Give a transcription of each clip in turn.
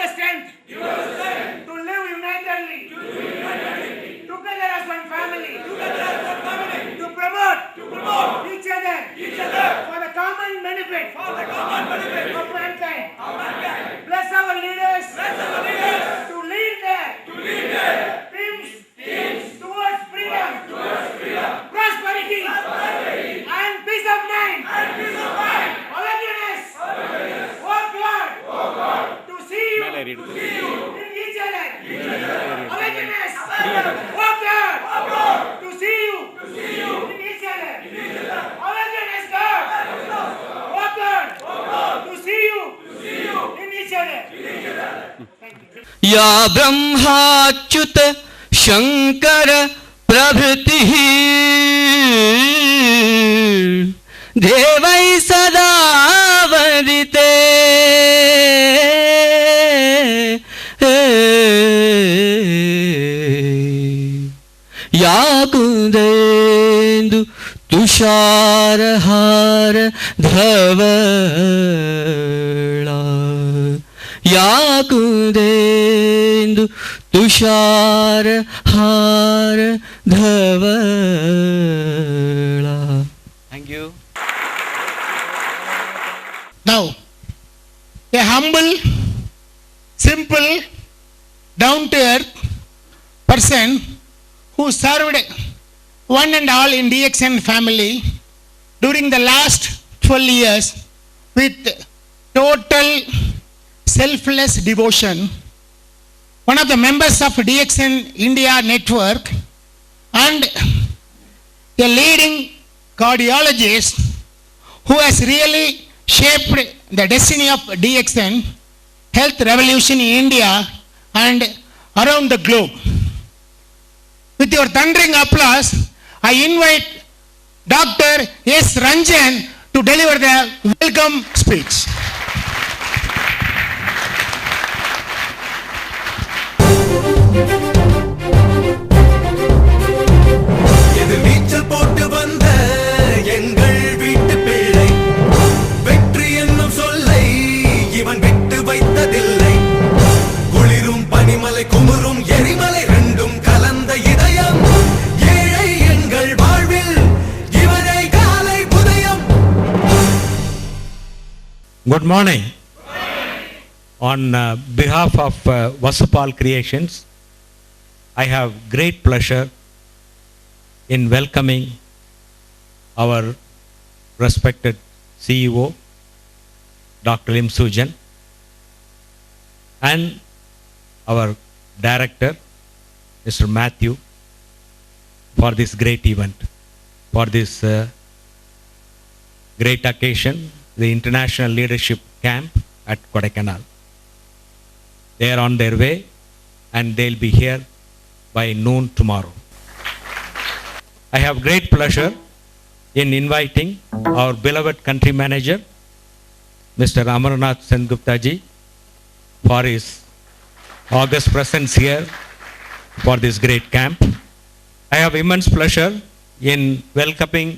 the strength to live unitedly, together as one family, to promote each other for the common benefit of mankind. Bless our leaders to lead their teams towards freedom, prosperity, and peace of mind. Awareness, work hard to see you in each other. Awareness, work hard to see you in each other. Awareness, God, work hard to see you in each other. Thank you. या ब्रह्माच्युत शंकर प्रभृति देवै सदा वन्दिते या कुन्देन्दु तुषारहार धवला या कुन्देन्दु तुषारहार धवला. Thank you. Now, a humble, simple, down-to-earth person who served one and all in DXN family during the last 12 years with total selfless devotion. One of the members of DXN India network and a leading cardiologist who has really shaped the destiny of DXN health revolution in India and around the globe. With your thundering applause, I invite Dr.S.Ranjan to deliver the welcome speech. நீச்சல் போட்டு வந்த எங்கள் வீட்டு பிள்ளை வெற்றி என்னும் சொல்லை இவன் விட்டு வைத்ததில்லை. குளிரும் பனிமலை குமுறும் எரிமலை ரெண்டும் கலந்த இதயம் ஏழை எங்கள் வாழ்வில் இவனை காலை புதயம். Good morning. On behalf of Vasupalscreations, I have great pleasure in welcoming our respected CEO, Dr. Ranjan, and our director, Mr. Matthew, for this great event, for this great occasion, the International Leadership Camp at Kodaikkanal. They are on their way and they'll be here by noon tomorrow. I have great pleasure in inviting our beloved country manager, Mr. Amarnath Sengupta ji, for his august presence here for this great camp. I have immense pleasure in welcoming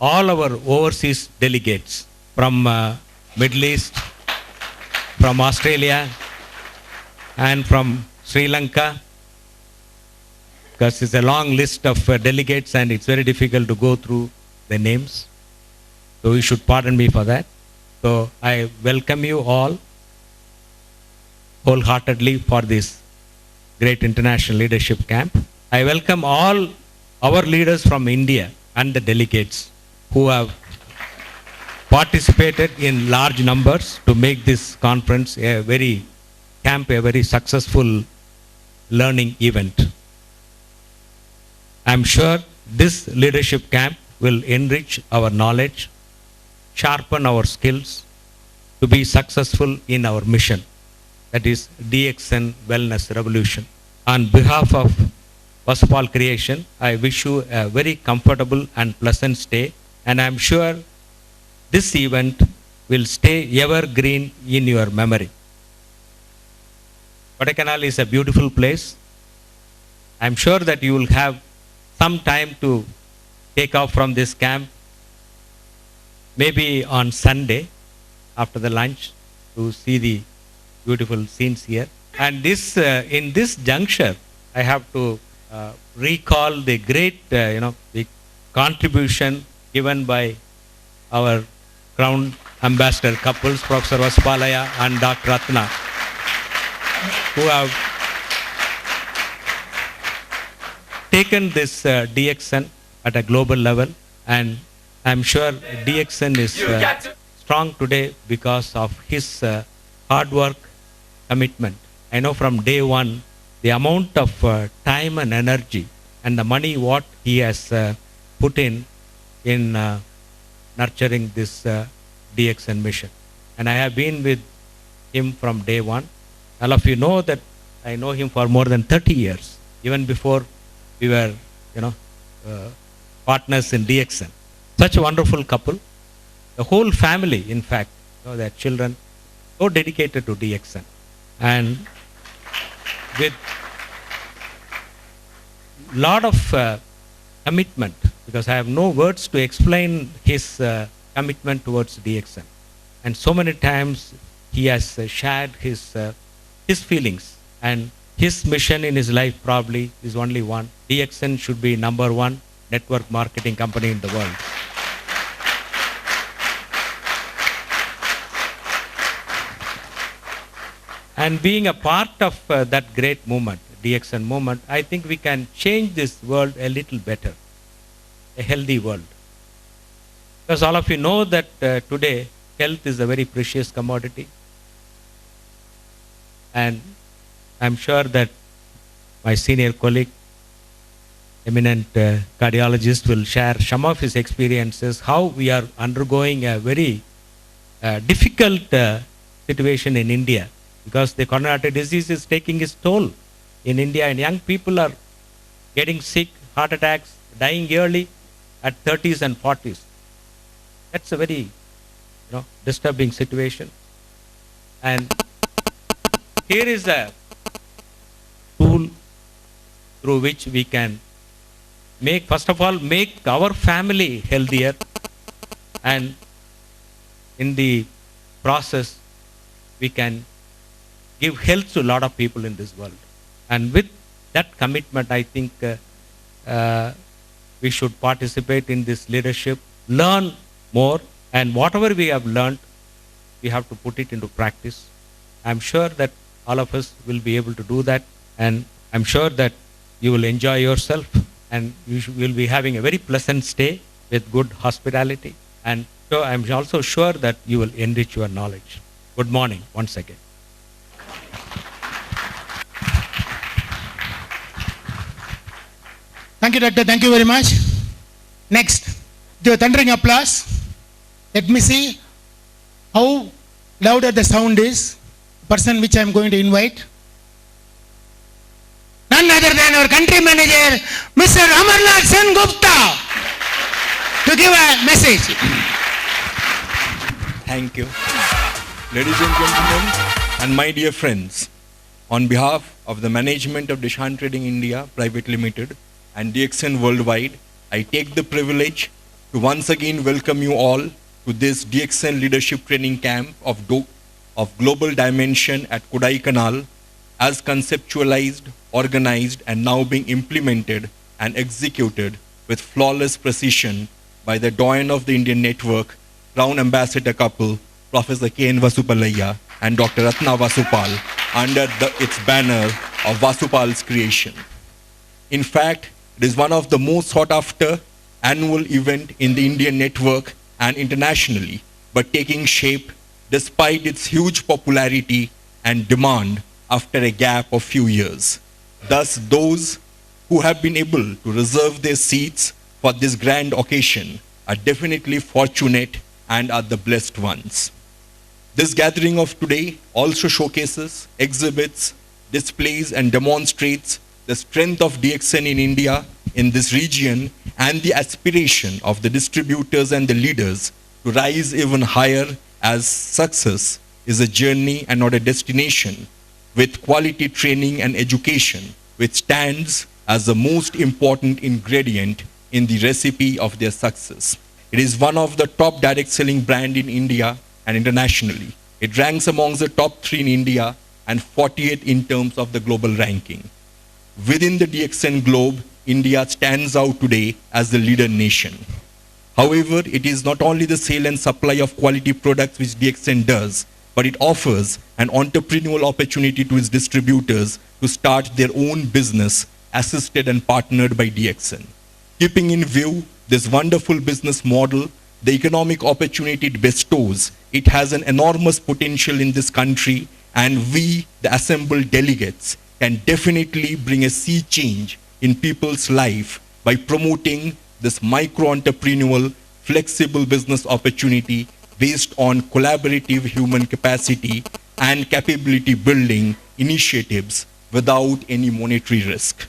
all our overseas delegates from Middle East, from Australia, and from Sri Lanka, because it's a long list of delegates and it's very difficult to go through the names. So you should pardon me for that. So I welcome you all wholeheartedly for this great international leadership camp. I welcome all our leaders from India and the delegates who have participated in large numbers to make this conference a very successful learning event. I'm sure this leadership camp will enrich our knowledge, sharpen our skills to be successful in our mission, that is DXN Wellness Revolution. On behalf of Vasupalscreation, I wish you a very comfortable and pleasant stay, and I'm sure this event will stay evergreen in your memory. Kodaikkanal is a beautiful place. I'm sure that you will have some time to take off from this camp, maybe on Sunday after the lunch, to see the beautiful scenes here. And this, in this juncture, I have to recall the great, the contribution given by our Crown Ambassador couples, Professor Vasupalaya and Dr. Ratna, who have taken this DXN at a global level, and I'm sure DXN is strong today because of his hard work, commitment. I know from day one, the amount of time and energy and the money what he has put in nurturing this DXN mission. And I have been with him from day one. All of you know that I know him for more than 30 years, even before we were, partners in DXN. Such a wonderful couple. The whole family, in fact, their children, so dedicated to DXN. And with lot of commitment, because I have no words to explain his commitment towards DXN. And so many times he has shared his feelings, and his mission in his life probably is only one. DXN should be #1 network marketing company in the world. And being a part of that great movement, DXN movement, I think we can change this world a little better, a healthy world. Because all of you know that today, health is a very precious commodity. And I'm sure that my senior colleague, eminent cardiologist, will share some of his experiences, how we are undergoing a very difficult situation in India, because the coronary disease is taking its toll in India, and young people are getting sick, heart attacks, dying yearly at 30s and 40s. That's a very disturbing situation. And here is a tool through which we can make, first of all, make our family healthier, and in the process we can give health to a lot of people in this world. And with that commitment, I think we should participate in this leadership, learn more, and whatever we have learned, we have to put it into practice. I'm sure that all of us will be able to do that, and I'm sure that you will enjoy yourself, and you will be having a very pleasant stay with good hospitality. And so I'm also sure that you will enrich your knowledge. Good morning once again. Thank you, Doctor. Thank you very much. Next, the thundering applause. Let me see how louder the sound is. The person which I am going to invite. None other than our country manager, Mr. Amarnath Sen Gupta, to give a message. Thank you. Ladies and gentlemen, and my dear friends, on behalf of the management of Deshan Trading India Private Limited and DXN Worldwide, I take the privilege to once again welcome you all to this DXN Leadership Training Camp of global dimension at Kodaikkanal, as conceptualized, organized, and now being implemented and executed with flawless precision by the doyen of the Indian network, Crown Ambassador couple, Professor K.N. Vasupalaya and Dr. Ratna Vasupal, under its banner of Vasupalscreation. In fact, it is one of the most sought after annual event in the Indian network and internationally, but taking shape despite its huge popularity and demand after a gap of few years. Thus, those who have been able to reserve their seats for this grand occasion are definitely fortunate and are the blessed ones. This gathering of today also showcases, exhibits, displays, and demonstrates the strength of DXN in India, in this region, and the aspiration of the distributors and the leaders to rise even higher, as success is a journey and not a destination, with quality training and education, which stands as the most important ingredient in the recipe of their success. It is one of the top direct selling brand in India and internationally. It ranks amongst the top 3 in India and 48th in terms of the global ranking. Within the DXN globe, India stands out today as the leader nation. However, it is not only the sale and supply of quality products which DXN does, but it offers an entrepreneurial opportunity to its distributors to start their own business, assisted and partnered by DXN. Keeping in view this wonderful business model, the economic opportunity it bestows, it has an enormous potential in this country, and we, the assembled delegates, can definitely bring a sea change in people's life by promoting this micro-entrepreneurial, flexible business opportunity based on collaborative human capacity and capability building initiatives without any monetary risk.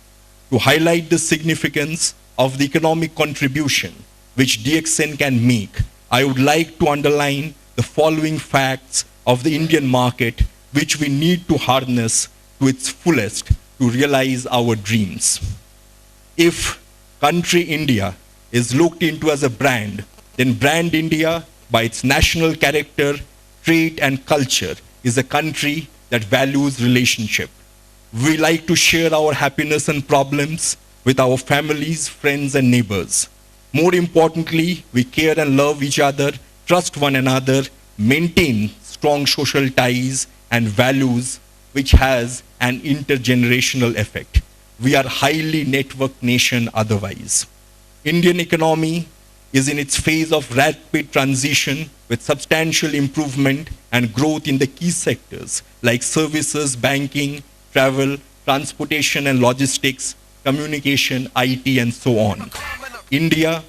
To highlight the significance of the economic contribution which DXN can make, I would like to underline the following facts of the Indian market which we need to harness to its fullest to realize our dreams. If country India is looked into as a brand, then brand India, by its national character, trait and culture, is a country that values relationship. We like to share our happiness and problems with our families, friends and neighbors. More importantly, we care and love each other, trust one another, maintain strong social ties and values, which has an intergenerational effect. We are highly networked nation otherwise. Indian economy is in its phase of rapid transition with substantial improvement and growth in the key sectors like services, banking, travel, transportation and logistics, communication, IT and so on. India,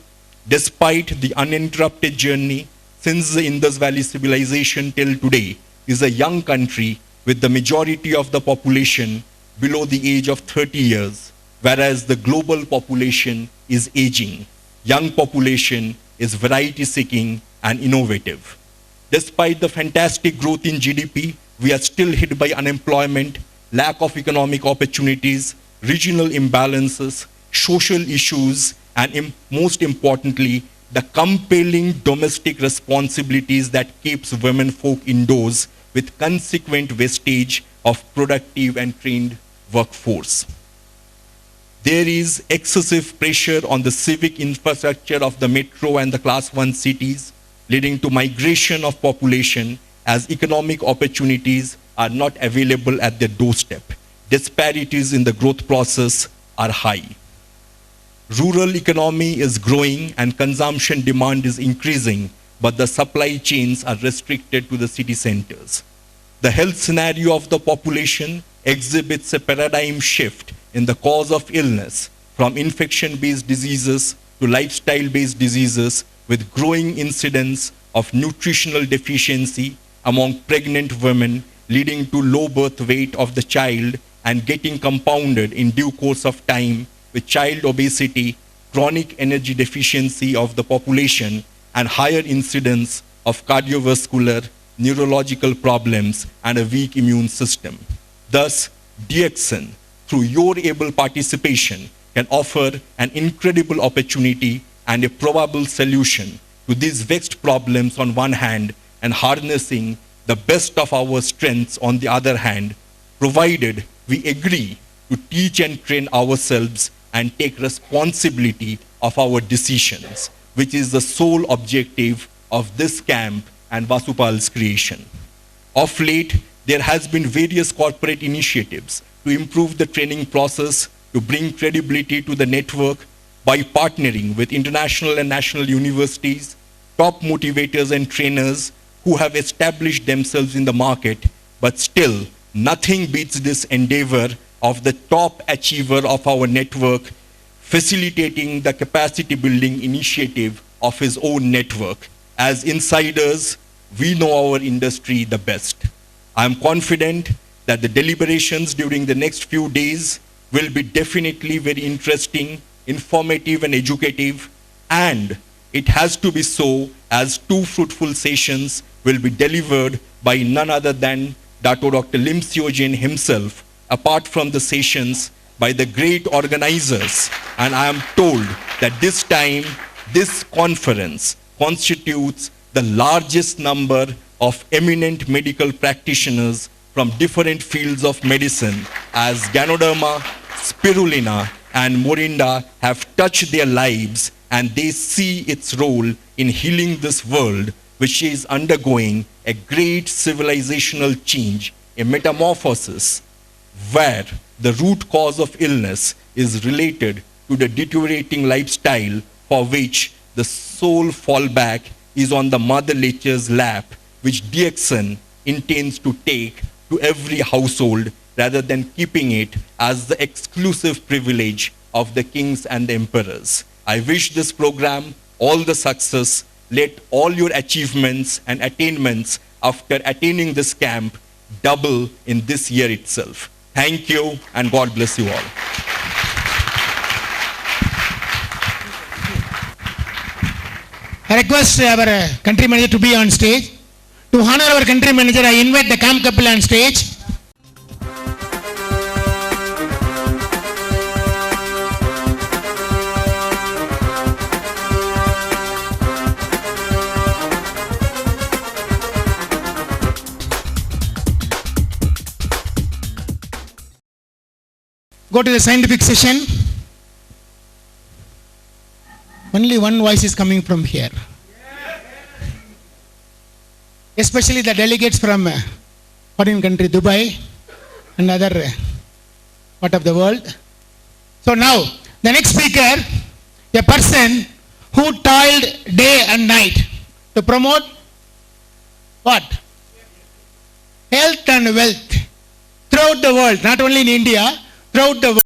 despite the uninterrupted journey since the Indus Valley civilization till today, is a young country with the majority of the population below the age of 30 years, whereas the global population is aging. Young population is variety-seeking and innovative. Despite the fantastic growth in GDP, we are still hit by unemployment, lack of economic opportunities, regional imbalances, social issues, and most importantly, the compelling domestic responsibilities that keeps women folk indoors with consequent wastage of productive and trained workforce. There is excessive pressure on the civic infrastructure of the metro and the class 1 cities, leading to migration of population as economic opportunities are not available at their doorstep. Disparities in the growth process are high. Rural economy is growing and consumption demand is increasing, but the supply chains are restricted to the city centers. The health scenario of the population exhibits a paradigm shift in the cause of illness from infection-based diseases to lifestyle-based diseases, with growing incidence of nutritional deficiency among pregnant women, leading to low birth weight of the child and getting compounded in due course of time with child obesity, chronic energy deficiency of the population, and higher incidence of cardiovascular, neurological problems, and a weak immune system. Thus, DXN, through your able participation, can offer an incredible opportunity and a probable solution to these vexed problems on one hand, and harnessing the best of our strengths on the other hand, provided we agree to teach and train ourselves and take responsibility of our decisions, which is the sole objective of this camp and Vasupalscreation. Of late, there has been various corporate initiatives to improve the training process, to bring credibility to the network by partnering with international and national universities, top motivators and trainers who have established themselves in the market, but still nothing beats this endeavor of the top achiever of our network facilitating the capacity building initiative of his own network. As insiders, we know our industry the best. I am confident that the deliberations during the next few days will be definitely very interesting, informative and educative, and it has to be so, as two fruitful sessions will be delivered by none other than Dr. Lim Seo Jin himself, apart from the sessions by the great organizers. And I am told that this time, this conference constitutes the largest number of eminent medical practitioners from different fields of medicine as Ganoderma, Spirulina, and Morinda have touched their lives, and they see its role in healing this world, which is undergoing a great civilizational change, a metamorphosis, where the root cause of illness is related to the deteriorating lifestyle for which the sole fallback is on the Mother Nature's lap, which DXN intends to take to every household rather than keeping it as the exclusive privilege of the kings and the emperors. I wish this program all the success. Let all your achievements and attainments after attaining this camp double in this year itself. Thank you, and God bless you all. I request our country manager to be on stage. To honor our country manager, I invite the camp couple on stage. Go to the scientific session. Only one voice is coming from here. Especially the delegates from foreign country, Dubai and other part of the world. So now, the next speaker, a person who toiled day and night to promote what? Health and wealth throughout the world, not only in India, throughout the world.